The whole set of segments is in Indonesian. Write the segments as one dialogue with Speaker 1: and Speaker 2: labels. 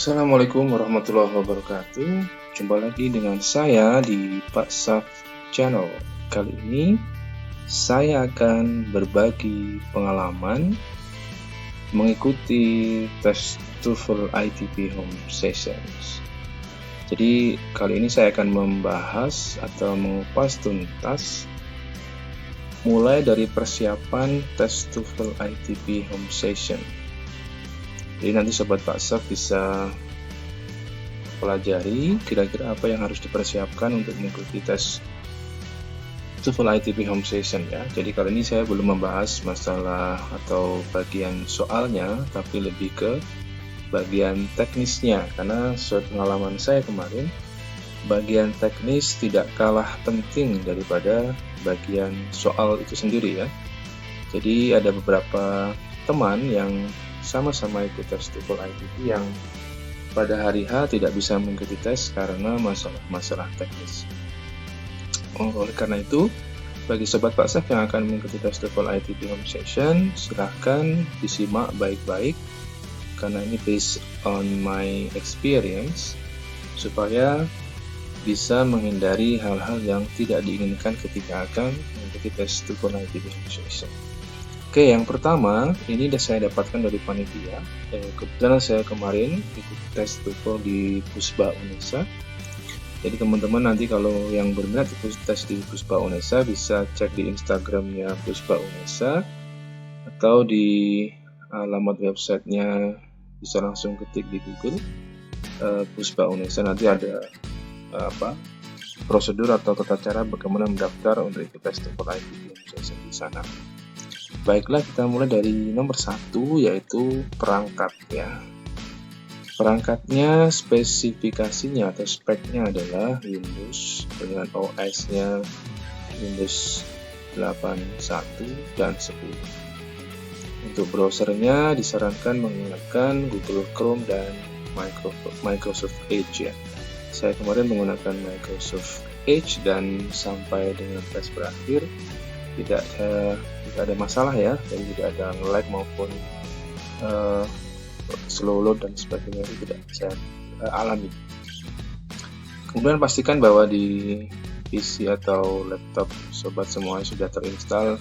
Speaker 1: Assalamualaikum warahmatullahi wabarakatuh. Jumpa lagi dengan saya di Pak Saf Channel. Kali ini saya akan berbagi pengalaman mengikuti tes TOEFL ITP Home Sessions. Jadi kali ini saya akan membahas atau mengupas tuntas mulai dari persiapan tes TOEFL ITP Home Session. Jadi nanti Sobat Pak Saf bisa pelajari kira-kira apa yang harus dipersiapkan untuk mengikuti tes TOEFL ITP Home Session ya. Jadi kali ini saya belum membahas masalah atau bagian soalnya, tapi lebih ke bagian teknisnya, karena sesuai pengalaman saya kemarin, bagian teknis tidak kalah penting daripada bagian soal itu sendiri ya. Jadi ada beberapa teman yang sama-sama ikut tes TOEFL ITP yang pada hari H tidak bisa mengikuti tes karena masalah teknis. Oleh karena itu, bagi Sobat Pak Saf yang akan mengikuti tes TOEFL ITP Home Session, silahkan disimak baik-baik karena ini based on my experience supaya bisa menghindari hal-hal yang tidak diinginkan ketika akan mengikuti tes TOEFL ITP Home Session. Oke, yang pertama, ini saya dapatkan dari panitia. Kebetulan saya kemarin ikut tes TOEFL di Pusba Unesa. Jadi teman-teman nanti kalau yang berminat ikut tes di Pusba Unesa bisa cek di Instagramnya Pusba Unesa atau di alamat websitenya bisa langsung ketik di Google Pusba Unesa. Nanti ada prosedur atau tata cara bagaimana mendaftar untuk ikut tes TOEFL ITP di sana. Baiklah, kita mulai dari nomor 1, yaitu perangkat ya. Perangkatnya, spesifikasinya atau speknya adalah Windows dengan OS-nya Windows 8.1 dan 10. Untuk browsernya disarankan menggunakan Google Chrome dan Microsoft Edge ya. Saya kemarin menggunakan Microsoft Edge dan sampai dengan tes berakhir tidak ada masalah ya, jadi tidak ada lag maupun slow load dan sebagainya, itu tidak saya alami. Kemudian pastikan bahwa di PC atau laptop sobat semuanya sudah terinstall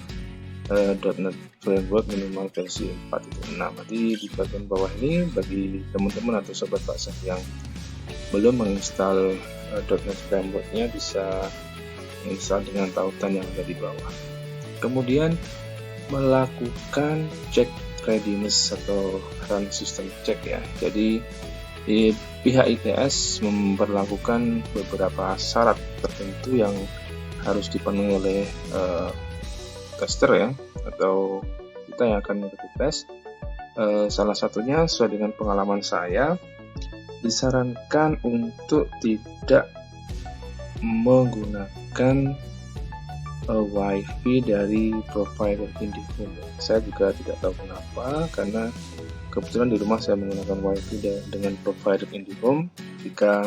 Speaker 1: .NET Framework minimal versi 4.6. Nanti di bagian bawah ini bagi teman-teman atau sobat Pak Saf yang belum menginstal .NET Framework-nya bisa menginstal dengan tautan yang ada di bawah. Kemudian melakukan cek readiness atau run system check ya. Jadi pihak ITS memperlakukan beberapa syarat tertentu yang harus dipenuhi oleh tester ya, atau kita yang akan mengikuti tes. Salah satunya sesuai dengan pengalaman saya, disarankan untuk tidak menggunakan WiFi dari provider IndiHome. Saya juga tidak tahu kenapa, karena kebetulan di rumah saya menggunakan WiFi dengan provider IndiHome. Jika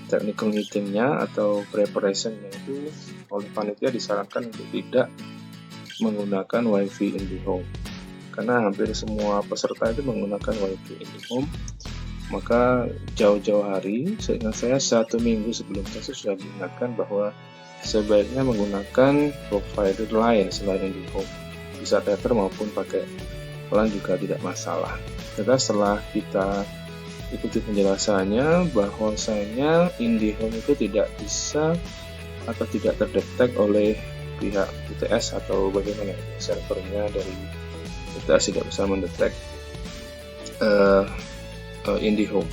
Speaker 1: technical meetingnya atau preparationnya itu oleh panitia disarankan untuk tidak menggunakan WiFi IndiHome, karena hampir semua peserta itu menggunakan WiFi IndiHome. Maka jauh-jauh hari, seingat saya 1 minggu sebelum tes sudah diingatkan bahwa sebaiknya menggunakan provider lain selain IndiHome, bisa Tether maupun pakai LAN juga tidak masalah. Ternyata setelah kita ikuti penjelasannya bahwasanya IndiHome itu tidak bisa atau tidak terdetek oleh pihak ITS atau bagaimana servernya dari ITS tidak bisa mendetek IndiHome.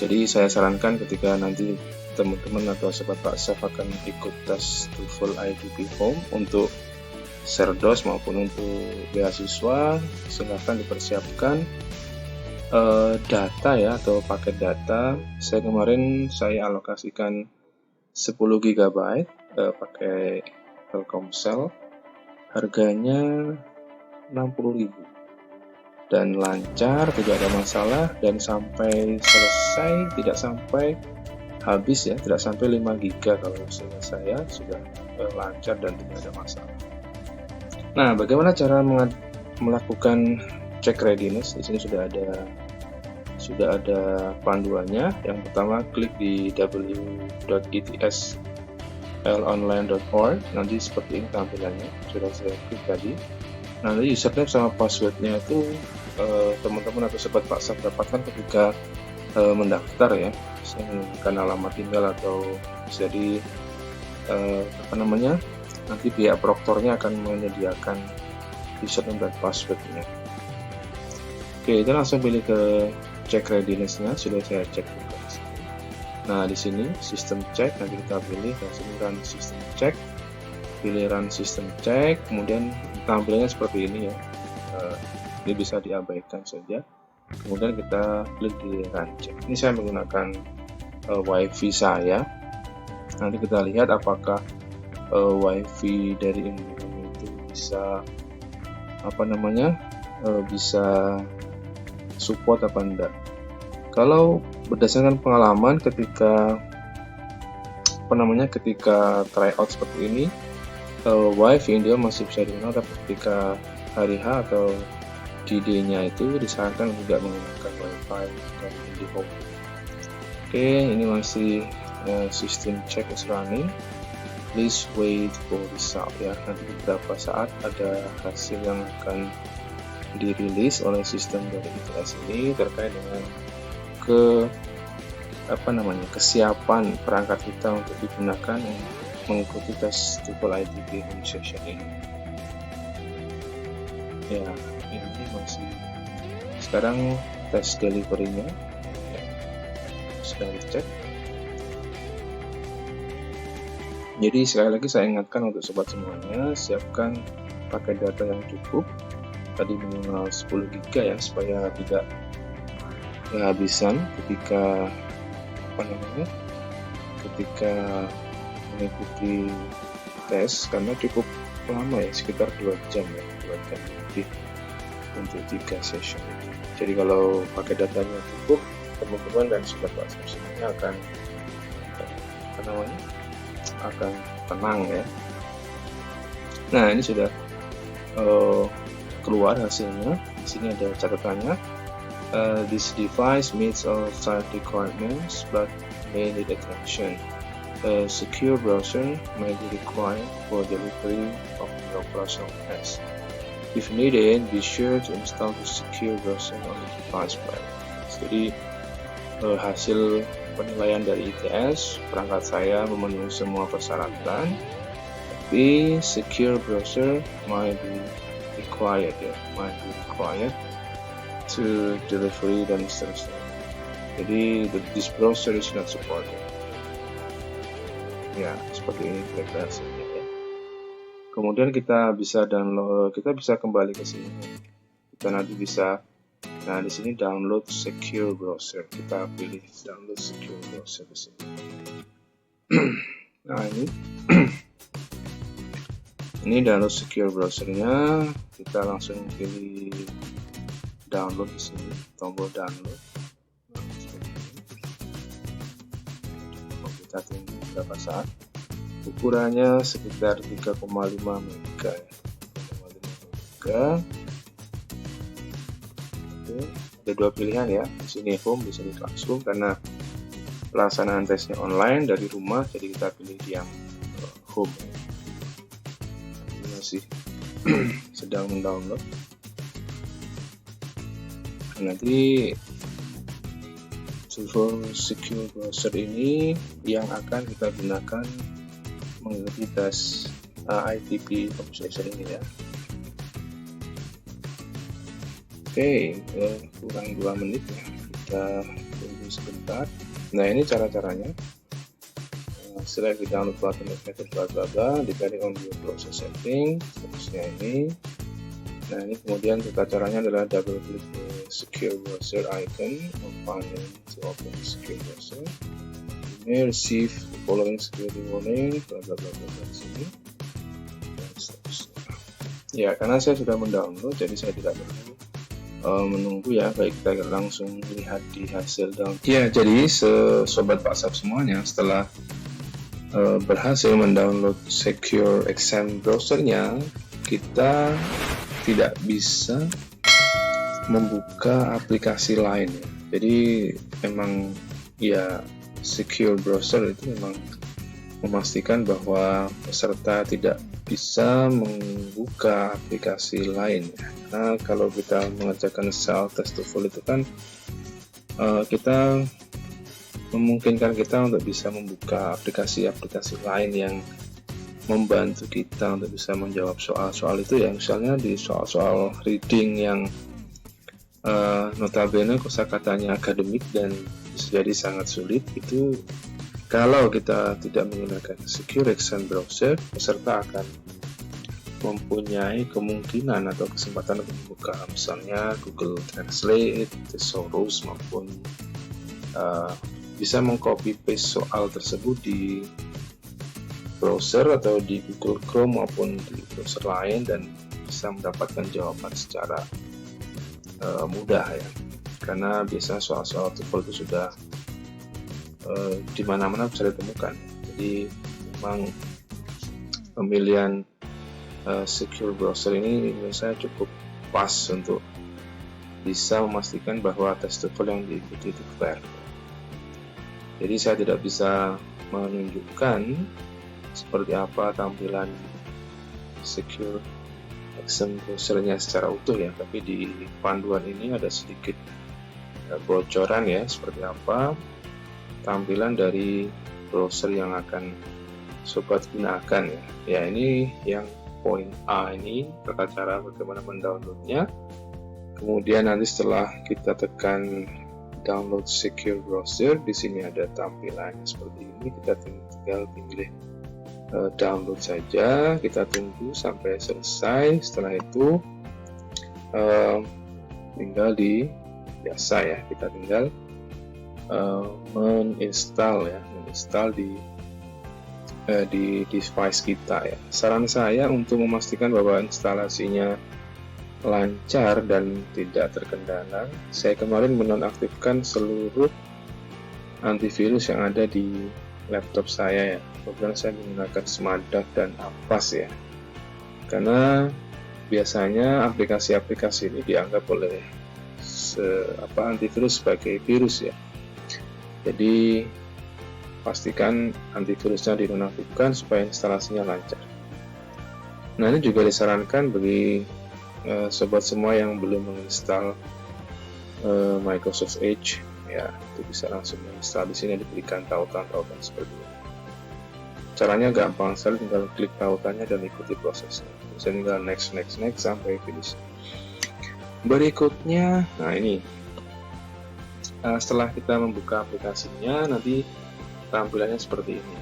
Speaker 1: Jadi saya sarankan ketika nanti teman-teman atau sobat Pak Saf akan ikut tes TOEFL ITP Home untuk Serdos maupun untuk beasiswa, silahkan dipersiapkan data ya, atau paket data. Saya alokasikan 10 GB pakai Telkomsel, harganya 60.000 dan lancar, tidak ada masalah, dan sampai selesai tidak sampai habis ya, tidak sampai 5 GB kalau saya sudah lancar dan tidak ada masalah. Nah, bagaimana cara melakukan cek readiness? Di sini sudah ada sudah ada panduannya. Yang pertama, klik di www.etslonline.org. Nanti seperti ini tampilannya, sudah saya klik tadi. Nanti username sama passwordnya itu teman-teman atau sobat WhatsApp dapatkan ketika mendaftar ya. Saya menggunakan alamat email atau jadi nanti pihak proktornya akan menyediakan username dan passwordnya. Oke, kita langsung pilih ke check readiness-nya, sudah saya cek juga. Nah, di sini sistem check, nanti kita pilih ke sini run system check, pilih run system check, kemudian tampilannya seperti ini ya. Ini bisa diabaikan saja. Kemudian kita klik di run check. Ini saya menggunakan WiFi saya. Nanti kita lihat apakah WiFi dari Indonesia itu bisa bisa support apa enggak. Kalau berdasarkan pengalaman ketika tryout seperti ini, WiFi India masih bisa digunakan, tapi ketika hari H atau D-Day-nya itu disarankan tidak menggunakan WiFi dari IndiHome. Oke, ini masih system check is running. Please wait for result ya. Nanti beberapa saat ada hasil yang akan dirilis oleh sistem dari ITS ini terkait dengan kesiapan perangkat kita untuk digunakan mengikuti tes TOEFL ITP home session ini. Ya, ini masih sekarang tes delivery-nya. Ya, sudah dicek. Jadi sekali lagi saya ingatkan untuk sobat semuanya, siapkan paket data yang cukup. Tadi minimal 10 GB ya, supaya tidak kehabisan ketika mengikuti tes, karena cukup lama ya, sekitar 2 jam lebih untuk 3 session. Jadi kalau pakai datanya cukup, teman-teman dan sobat WhatsApp semuanya akan tenang ya. Nah, ini sudah keluar hasilnya. Di sini ada catatannya. This device meets all site requirements but may need attention. A secure browser may be required for delivery of the operational test. If needed, be sure to install the secure browser on the device first. Jadi hasil penilaian dari ITS, perangkat saya memenuhi semua persyaratan, tapi secure browser might be required to delivery dan seterusnya. Jadi this browser is not supported. Ya, seperti ini kira-kira hasilnya ya. Kemudian kita bisa kembali ke sini. Kita nanti bisa, nah di sini download secure browser. Kita pilih download secure browser di sini. Nah ini download secure browsernya. Kita langsung pilih download di sini, tombol download. Kita tunggu beberapa saat. Ukurannya sekitar 3,5 MB. Oke, ada dua pilihan ya. Di sini home, di sini classroom, karena pelaksanaan tesnya online dari rumah, jadi kita pilih yang home. Ini masih sedang mendownload. Nanti secure browser ini yang akan kita gunakan mengikuti tes ITP home session ini ya. Oke, kurang 2 menit ya, kita tunggu sebentar. Nah, ini cara-caranya. Setelah di download button method bla bla bla, depending on your browser setting, seterusnya ini. Nah, ini kemudian caranya adalah double klik the secure browser icon of panel to open the secure browser. You may receive the following security warning, bla bla bla bla di sini. Dan seterusnya. Ya, karena saya sudah mendownload, jadi saya tidak perlu menunggu ya. Baik, kita langsung lihat di hasil download. Ya, jadi sobat WhatsApp semuanya, setelah berhasil mendownload secure exam browsernya, kita tidak bisa membuka aplikasi lain ya. Jadi memang ya secure browser itu memang memastikan bahwa peserta tidak bisa membuka aplikasi lain. Nah, kalau kita mengerjakan self test TOEFL itu kan kita memungkinkan kita untuk bisa membuka aplikasi-aplikasi lain yang membantu kita untuk bisa menjawab soal-soal itu ya. Misalnya di soal-soal reading yang notabene kosakatanya akademik dan bisa jadi sangat sulit, itu kalau kita tidak menggunakan secure exam browser, peserta akan mempunyai kemungkinan atau kesempatan untuk membuka misalnya Google Translate, Thesaurus, maupun bisa mengcopy paste soal tersebut di browser atau di Google Chrome maupun di browser lain dan bisa mendapatkan jawaban secara mudah ya. Karena biasanya soal-soal TOEFL itu sudah di mana-mana bisa ditemukan. Jadi memang pemilihan secure browser ini menurut saya cukup pas untuk bisa memastikan bahwa tes TOEFL yang diikuti itu fair. Jadi saya tidak bisa menunjukkan seperti apa tampilan secure exam browsernya secara utuh ya, tapi di panduan ini ada sedikit bocoran ya seperti apa tampilan dari browser yang akan sobat gunakan ya. Ya, ini yang poin A ini tata cara bagaimana mendownloadnya. Kemudian nanti setelah kita tekan download secure browser, di sini ada tampilannya seperti ini. Kita tinggal pilih download saja. Kita tunggu sampai selesai. Setelah itu tinggal di biasa ya. Kita tinggal menginstal di device kita ya. Saran saya untuk memastikan bahwa instalasinya lancar dan tidak terkendala, saya kemarin menonaktifkan seluruh antivirus yang ada di laptop saya ya. Kemudian saya menggunakan Smartduck dan Avast ya. Karena biasanya aplikasi-aplikasi ini dianggap oleh antivirus sebagai virus ya. Jadi pastikan antivirusnya dinonaktifkan supaya instalasinya lancar. Nah, ini juga disarankan bagi sobat semua yang belum menginstal Microsoft Edge ya, itu bisa langsung menginstal. Di sini diberikan tautan-tautan seperti ini. Caranya gampang sekali, tinggal klik tautannya dan ikuti prosesnya. Bisa tinggal next sampai finish. Berikutnya, nah ini setelah kita membuka aplikasinya, nanti tampilannya seperti ini.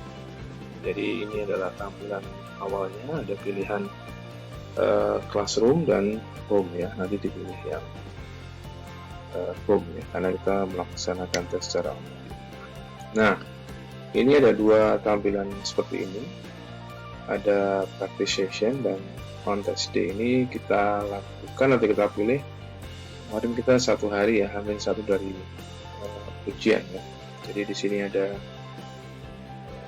Speaker 1: Jadi ini adalah tampilan awalnya, ada pilihan classroom dan home ya. Nanti dipilih yang home ya, karena kita melaksanakan tes secara online. Nah, ini ada dua tampilan seperti ini. Ada practice session dan on test day. Ini kita lakukan, nanti kita pilih. Kemarin kita 1 hari ya, hampir 1 dari ujian ya. Jadi di sini ada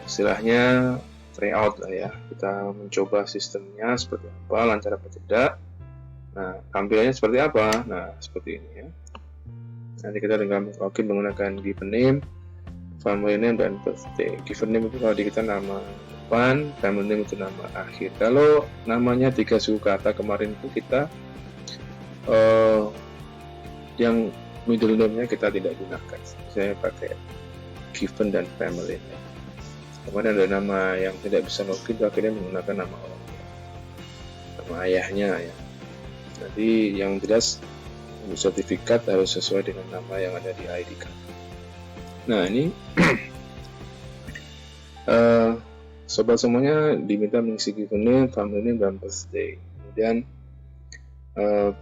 Speaker 1: istilahnya tryout lah ya. Kita mencoba sistemnya seperti apa, lancar apa tidak. Nah, tampilannya seperti apa? Nah, seperti ini ya. Nanti kita tinggal login menggunakan given name, family name, dan birthday. Given name itu kalau di kita nama depan, family name itu nama akhir. Kalau namanya 3 suku kata kemarin itu kita yang middle name-nya kita tidak gunakan. Saya pakai given dan family name. Kemudian ada nama yang tidak bisa login, akhirnya menggunakan nama orang tua, nama ayahnya ya. Jadi yang jelas untuk sertifikat harus sesuai dengan nama yang ada di ID card. Nah, ini sobat semuanya diminta mengisi given name, family name, dan birthday. Kemudian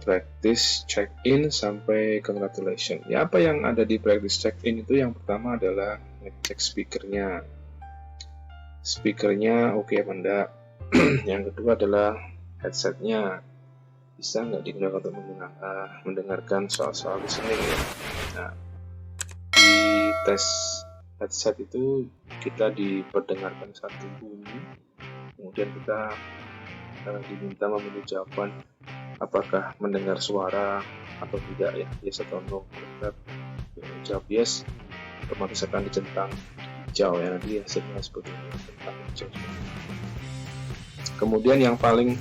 Speaker 1: practice check-in sampai congratulations. Ya, apa yang ada di practice check-in itu yang pertama adalah ngecek speakernya oke apa enggak. Yang kedua adalah headsetnya bisa nggak digunakan untuk mendengarkan soal-soal listening ya. Nah, di tes headset itu kita diperdengarkan satu bunyi, kemudian kita diminta memilih jawaban apakah mendengar suara atau tidak ya, yes atau no. Kita jawab yes, otomatis akan dicentang hijau ya, nanti hasilnya seperti ini, centang hijau. Kemudian yang paling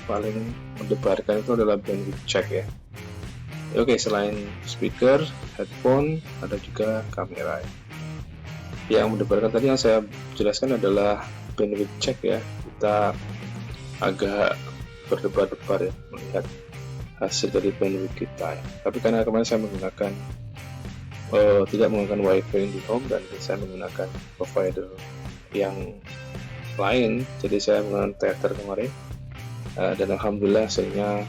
Speaker 1: paling mendebarkan itu adalah bandwidth check ya. Oke, selain speaker, headphone, ada juga kamera. Yang mendebarkan tadi yang saya jelaskan adalah bandwidth check ya. Kita agak berdebar-debar ya melihat hasil dari bandwidth kita ya. Tapi karena kemarin saya menggunakan tidak menggunakan wifi di home dan saya menggunakan provider yang lain, jadi saya menggunakan Tether kemarin dan alhamdulillah hasilnya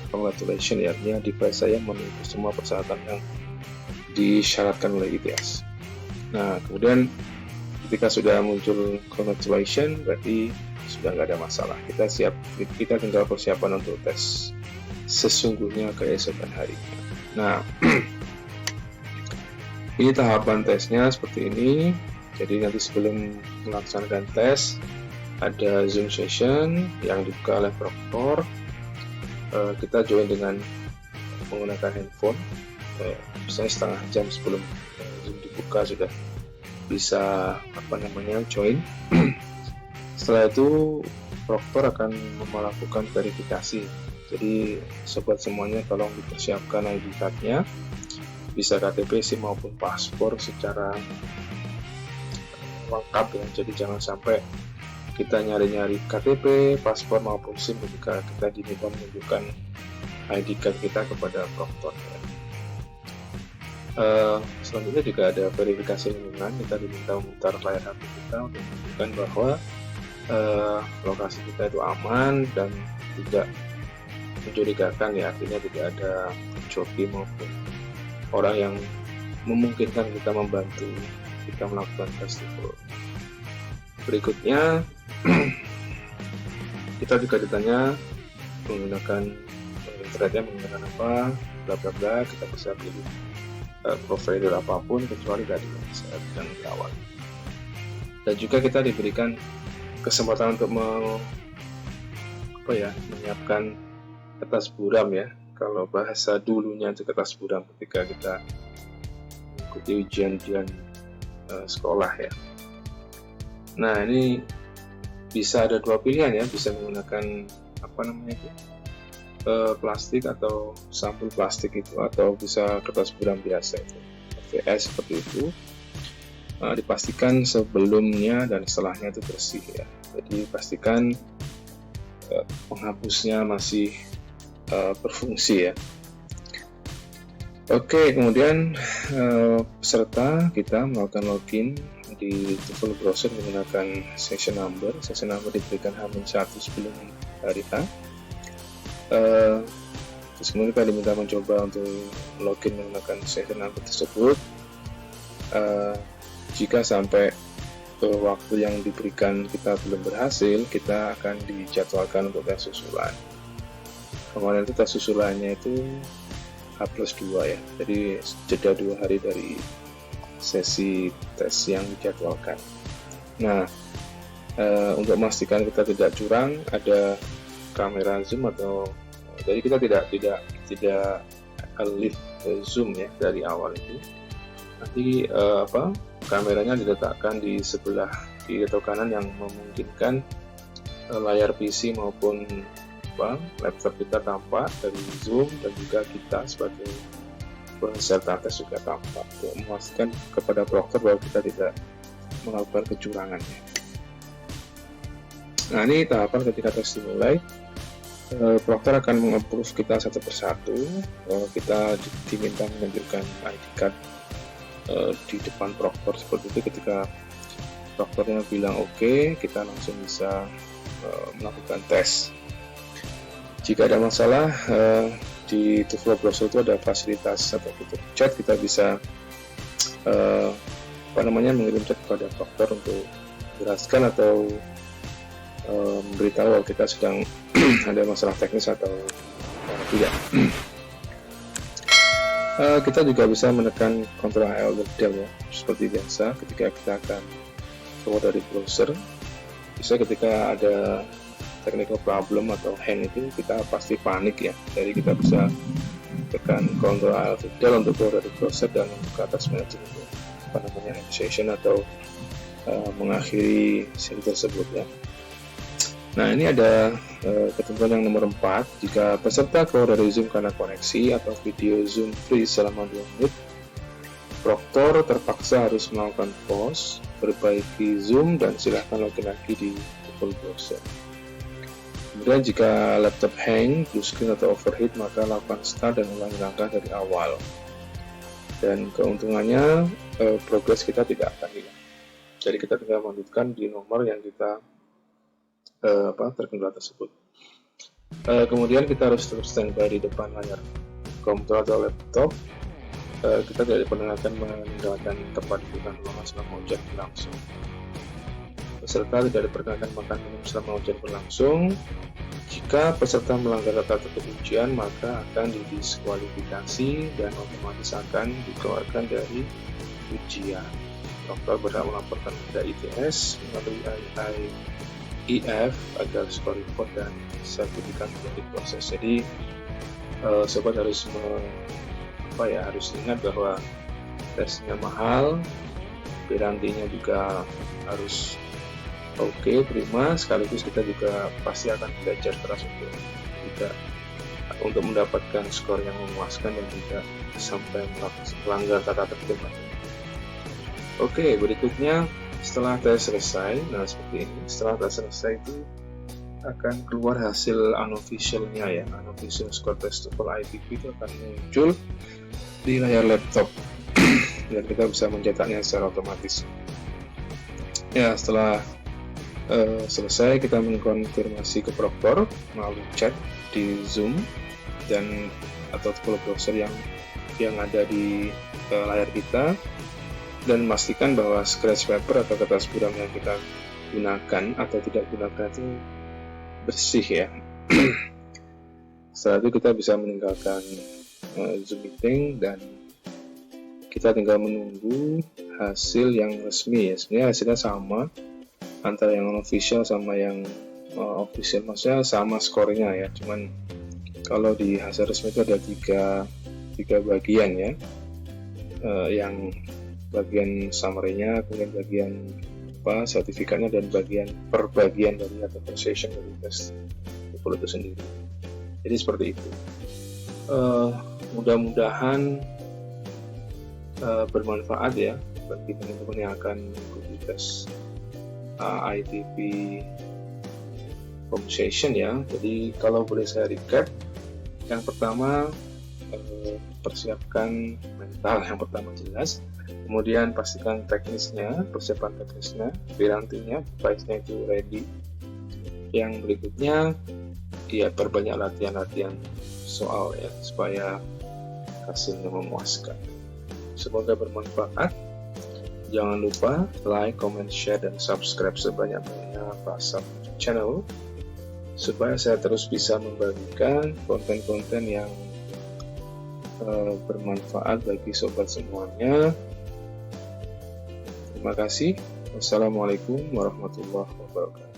Speaker 1: congratulations ya, artinya device saya memenuhi semua persyaratan yang disyaratkan oleh ITS. Nah, kemudian ketika sudah muncul congratulations berarti sudah nggak ada masalah, kita tinggal persiapan untuk tes sesungguhnya keesokan harinya. Nah, ini tahapan tesnya seperti ini. Jadi nanti sebelum melaksanakan tes ada Zoom session yang dibuka oleh Proctor. Kita join dengan menggunakan handphone, misalnya setengah jam sebelum Zoom dibuka sudah bisa join. Setelah itu Proctor akan melakukan verifikasi. Jadi sobat semuanya tolong dipersiapkan ID card-nya, bisa KTP, SIM maupun paspor secara lengkap ya. Jadi jangan sampai kita nyari-nyari KTP, paspor maupun SIM ketika kita diminta menunjukkan ID card kita kepada Proctor ya. Selanjutnya juga ada verifikasi lingkungan. Kita diminta memutar layar HP kita untuk menunjukkan bahwa lokasi kita itu aman dan tidak mencurigakan ya, artinya tidak ada joki maupun orang yang memungkinkan kita membantu kita melakukan festival. Berikutnya kita juga ditanya menggunakan internetnya menggunakan apa, bla bla bla. Kita bisa pilih provider apapun kecuali dari website dan awal. Dan juga kita diberikan kesempatan untuk menyiapkan kertas buram ya. Kalau bahasa dulunya itu kertas buram ketika kita mengikuti ujian-ujian sekolah ya. Nah, ini bisa ada dua pilihan ya, bisa menggunakan plastik atau sampul plastik itu, atau bisa kertas buram biasa itu, VS seperti itu. Dipastikan sebelumnya dan setelahnya itu bersih ya. Jadi pastikan penghapusnya masih berfungsi ya. Oke, kemudian peserta kita melakukan login di TOEFL browser menggunakan session number. Session number diberikan H-1 sebelum hari H. Terus kemudian kita diminta mencoba untuk login menggunakan session number tersebut. Jika sampai waktu yang diberikan kita belum berhasil, kita akan dijadwalkan untuk tes susulan. Kemarin itu tes susulannya itu H+2 ya, jadi jeda 2 hari dari sesi tes yang dijadwalkan. Nah, untuk memastikan kita tidak curang, ada kamera zoom atau jadi kita tidak live zoom ya dari awal itu. Nanti kameranya diletakkan di sebelah kiri atau kanan yang memungkinkan layar PC maupun laptop kita tampak dari zoom, dan juga kita sebagai peserta tes juga tampak, untuk memastikan kepada Proctor bahwa kita tidak melakukan kecurangan. Nah, ini tahapan ketika tes dimulai. Proctor akan meng-approve kita satu persatu. Kita diminta menunjukkan ID card di depan Proctor seperti itu. Ketika Proctornya bilang oke, kita langsung bisa melakukan tes. Jika ada masalah di TOEFL browser itu ada fasilitas atau fitur chat, kita bisa mengirim chat kepada Proctor untuk menjelaskan atau memberitahu kalau kita sedang ada masalah teknis atau tidak. Kita juga bisa menekan Ctrl Alt Del ya, seperti biasa ketika kita akan keluar dari browser. Bisa ketika ada technical problem atau hang itu kita pasti panik ya. Jadi kita bisa tekan Ctrl Alt Del untuk keluar dari browser dan ke atas manajemen session atau mengakhiri sesi tersebut ya. Nah, ini ada ketentuan yang nomor 4. Jika peserta keluar dari Zoom karena koneksi atau video Zoom freeze selama 2 menit, proktor terpaksa harus melakukan pause, perbaiki Zoom, dan silahkan login lagi di Google Browser. Kemudian jika laptop hang, blue screen atau overheat, maka lakukan start dan ulangi langkah dari awal. Dan keuntungannya, progres kita tidak akan hilang. Jadi kita tinggal melanjutkan di nomor yang kita terkendala tersebut. Kemudian kita harus terus standby di depan layar komputer atau laptop. Kita tidak diperkenankan meninggalkan tempat duduk ruangan selama ujian berlangsung. Peserta tidak diperkenankan makan minum selama ujian berlangsung. Jika peserta melanggar tata tertib ujian, maka akan didiskualifikasi dan otomatis akan dikeluarkan dari ujian. Proktor berhak melaporkan pada ITS melalui IF agar skor report dan sertifikat diproses. Jadi sobat harus harus ingat bahwa tesnya mahal, garantinya juga harus oke, prima, sekaligus kita juga pasti akan belajar keras untuk mendapatkan skor yang memuaskan dan tidak sampai melanggar tata tertib. Oke, berikutnya setelah tes selesai, nah seperti ini, setelah tes selesai itu akan keluar hasil unofficialnya ya, unofficial score test TOEFL ITP itu akan muncul di layar laptop dan kita bisa mencetaknya secara otomatis. Ya, setelah selesai kita mengkonfirmasi ke proktor melalui chat di Zoom dan atau Google Browser yang ada di layar kita, dan memastikan bahwa scratch paper atau kertas buram yang kita gunakan atau tidak gunakan itu bersih ya. Setelah itu kita bisa meninggalkan Zoom meeting dan kita tinggal menunggu hasil yang resmi ya. Sebenarnya hasilnya sama antara yang unofficial sama yang official, maksudnya sama skornya ya. Cuman kalau di hasil resmi itu ada tiga bagian ya, yang bagian summary-nya, kemudian bagian sertifikatnya, dan per bagian dari atau per session dari tes TOEFL itu sendiri. Jadi seperti itu. Mudah-mudahan bermanfaat ya bagi teman-teman yang akan mengikuti tes ITP Conversation ya. Jadi kalau boleh saya recap, yang pertama persiapkan mental, yang pertama jelas. Kemudian pastikan teknisnya, persiapan teknisnya, garantinya, device-nya itu ready. Yang berikutnya, ya perbanyak latihan-latihan soal ya, supaya hasilnya memuaskan. Semoga bermanfaat. Jangan lupa like, comment, share, dan subscribe sebanyak-banyaknya WhatsApp channel supaya saya terus bisa membagikan konten-konten yang bermanfaat bagi sobat semuanya. Terima kasih. Wassalamualaikum warahmatullahi wabarakatuh.